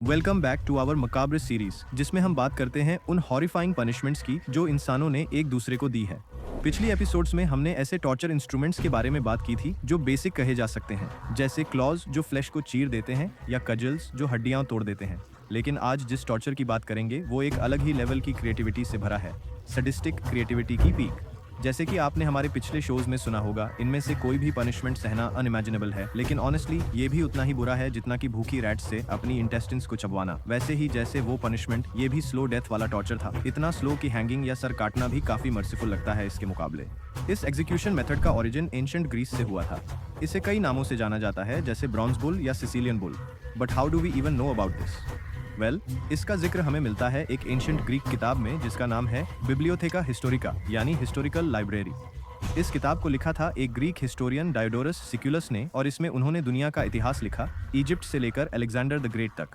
Welcome back to our macabre series, जिसमें हम बात करते हैं उन हॉरिफाइंग पनिशमेंट्स की जो इंसानों ने एक दूसरे को दी है। पिछली एपिसोड्स में हमने ऐसे टॉर्चर इंस्ट्रूमेंट्स के बारे में बात की थी जो बेसिक कहे जा सकते हैं, जैसे क्लॉज जो फ्लैश को चीर देते हैं या कजल्स जो हड्डियां तोड़ देते हैं। लेकिन आज जिस टॉर्चर की बात करेंगे वो एक अलग ही लेवल की क्रिएटिविटी से भरा है, सडिस्टिक क्रिएटिविटी की पीक। जैसे कि आपने हमारे पिछले शोज में सुना होगा, इनमें से कोई भी पनिशमेंट सहना अनइमेजिनेबल है, लेकिन ऑनेस्टली ये भी उतना ही बुरा है जितना कि भूखी रैट से अपनी इंटेस्टिन्स को चबवाना। वैसे ही जैसे वो पनिशमेंट, ये भी स्लो डेथ वाला टॉर्चर था, इतना स्लो कि हैंगिंग या सर काटना भी काफी मर्सीफुल लगता है इसके मुकाबले। इस एग्जीक्यूशन मेथड का ओरिजिन एंशिएंट ग्रीस से हुआ था। इसे कई नामों से जाना जाता है, जैसे ब्रॉन्ज बुल या Sicilian bull. But how do we even know about this? इसका जिक्र हमें मिलता है एक एंशिएंट ग्रीक किताब में जिसका नाम है बिब्लियोथेका हिस्टोरिका, यानी हिस्टोरिकल लाइब्रेरी। इस किताब को लिखा था एक ग्रीक हिस्टोरियन डायोडोरस सिक्यूलस ने, और इसमें उन्होंने दुनिया का इतिहास लिखा, इजिप्ट से लेकर अलेक्जेंडर द ग्रेट तक।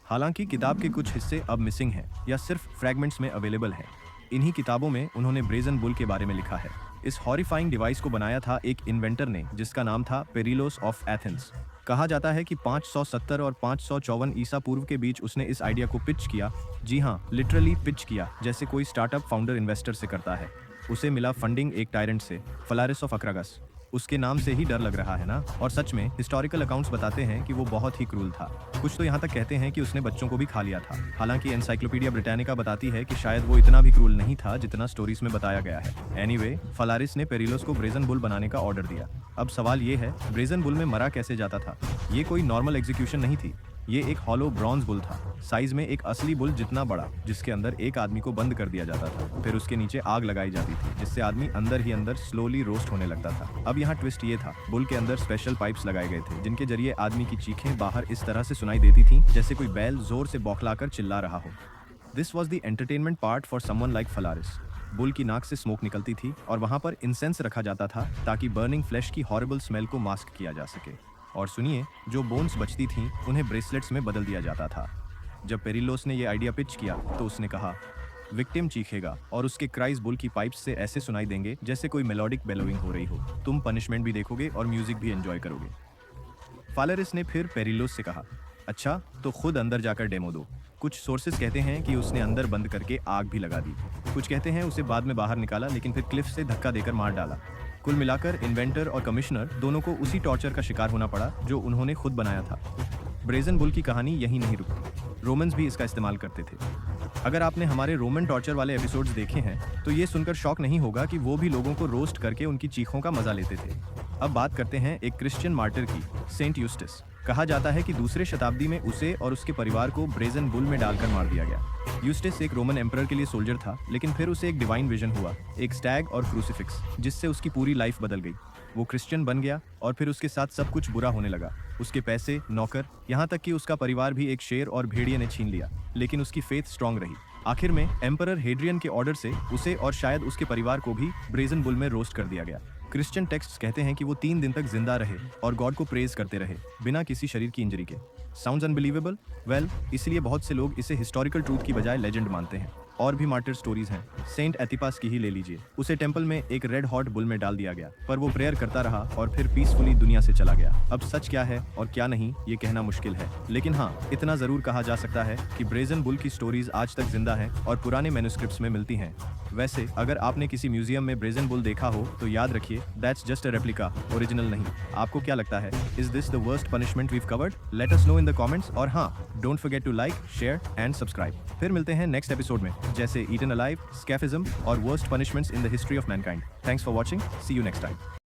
हालांकि किताब के कुछ हिस्से अब मिसिंग हैं या सिर्फ फ्रैगमेंट्स में अवेलेबल हैं। इन्हीं किताबों में उन्होंने ब्रेजन बुल के बारे में लिखा है। इस हॉरिफाइंग डिवाइस को बनाया था एक इन्वेंटर ने जिसका नाम था पेरिलोस ऑफ एथेंस। कहा जाता है कि 570 और 554 ईसा पूर्व के बीच उसने इस आइडिया को पिच किया। जी हाँ, लिटरली पिच किया, जैसे कोई स्टार्टअप फाउंडर इन्वेस्टर से करता है। उसे मिला फंडिंग एक टायरेंट से, फलारिस ऑफ अक्रागस। उसके नाम से ही डर लग रहा है ना? और सच में हिस्टोरिकल अकाउंट्स बताते हैं कि वो बहुत ही क्रूर था। कुछ तो यहाँ तक कहते हैं कि उसने बच्चों को भी खा लिया था। हालांकि एनसाइक्लोपीडिया ब्रिटानिका बताती है कि शायद वो इतना भी क्रूर नहीं था जितना स्टोरीज में बताया गया है। एनीवे, फलारिस ने पेरिलोस को ब्रेजन बुल बनाने का ऑर्डर दिया। अब सवाल ये है, ब्रेजन बुल में मरा कैसे जाता था? ये कोई नॉर्मल एग्जीक्यूशन नहीं थी। ये एक हॉलो ब्रॉन्ज बुल था, साइज में एक असली बुल जितना बड़ा, जिसके अंदर एक आदमी को बंद कर दिया जाता था। फिर उसके नीचे आग लगाई जाती थी, जिससे आदमी अंदर ही अंदर स्लोली रोस्ट होने लगता था। अब यहाँ ट्विस्ट ये था, बुल के अंदर स्पेशल पाइप्स लगाए गए थे जिनके जरिए आदमी की चीखें बाहर इस तरह से सुनाई देती थी जैसे कोई बैल जोर से बौखलाकर चिल्ला रहा हो। This was the entertainment part for someone like Phalaris. Bull की नाक से स्मोक निकलती थी और वहां पर इंसेंस रखा जाता था ताकि बर्निंग फ्लैश की हॉरिबल स्मेल को मास्क किया जा सके। और सुनिए, जो बोन्स बचती थीं उन्हें ब्रेसलेट्स में बदल दिया जाता था। जब पेरिलोस ने यह आइडिया पिच किया तो उसने कहा, विक्टिम चीखेगा और उसके क्राइज बुल की पाइप्स से ऐसे सुनाई देंगे जैसे कोई मेलोडिक बेलोइंग हो रही हो। तुम पनिशमेंट भी देखोगे और म्यूजिक भी एंजॉय करोगे। फालरिस ने फिर पेरिलोस से कहा, अच्छा तो खुद अंदर जाकर डेमो दो। कुछ सोर्सेज कहते हैं कि उसने अंदर बंद करके आग भी लगा दी। कुछ कहते हैं उसे बाद में बाहर निकाला, लेकिन फिर क्लिफ से धक्का देकर मार डाला। कुल मिलाकर इन्वेंटर और कमिश्नर दोनों को उसी टॉर्चर का शिकार होना पड़ा जो उन्होंने खुद बनाया था। ब्रेजन बुल की कहानी यहीं नहीं रुकती, रोमन्स भी इसका इस्तेमाल करते थे। अगर आपने हमारे रोमन टॉर्चर वाले एपिसोड्स देखे हैं तो ये सुनकर शॉक नहीं होगा कि वो भी लोगों को रोस्ट करके उनकी चीखों का मजा लेते थे। अब बात करते हैं एक क्रिश्चियन मार्टिर की, सेंट यूस्टिस। कहा जाता है कि दूसरे शताब्दी में उसे और उसके परिवार को ब्रेजन बुल में डालकर मार दिया गया। यूस्टिस एक रोमन एम्परर के लिए सोल्जर था, लेकिन फिर उसे एक डिवाइन विजन हुआ, एक स्टैग और क्रूसिफिक्स, जिससे उसकी पूरी लाइफ बदल गई। वो क्रिश्चियन बन गया और फिर उसके साथ सब कुछ बुरा होने लगा। उसके पैसे, नौकर, यहाँ तक कि उसका परिवार भी एक शेर और भेड़िए ने छीन लिया, लेकिन उसकी फेथ स्ट्रांग रही। आखिर में एम्परर हेड्रियन के ऑर्डर से उसे और शायद उसके परिवार को भी ब्रेजन बुल में रोस्ट कर दिया गया। क्रिश्चियन टेक्स्ट्स कहते हैं कि वो 3 दिन तक जिंदा रहे और गॉड को प्रेज करते रहे बिना किसी शरीर की इंजरी के। Sounds unbelievable? वेल, इसलिए बहुत से लोग इसे हिस्टोरिकल ट्रूथ की बजाय लेजेंड मानते हैं। और भी मार्टिर स्टोरीज हैं। सेंट एथिपास की ही ले लीजिए। उसे टेंपल में एक रेड हॉट बुल में डाल दिया गया, पर वो प्रेयर करता रहा और फिर पीसफुली दुनिया से चला गया। अब सच क्या है और क्या नहीं, ये कहना मुश्किल है, लेकिन हाँ, इतना जरूर कहा जा सकता है कि ब्रेजन बुल की स्टोरीज आज तक जिंदा हैं और पुराने मैन्युस्क्रिप्ट्स में मिलती हैं। वैसे अगर आपने किसी म्यूजियम में ब्रेजन बुल देखा हो तो याद रखिए, that's just a replica, original नहीं। आपको क्या लगता है? Is this the worst punishment we've covered? Let us know in the comments. और हाँ, don't forget to like, share and subscribe. फिर मिलते हैं नेक्स्ट एपिसोड में, जैसे ईटन अलाइव, स्कैफिज्म और worst punishments in the history of mankind. Thanks for watching, see you next time.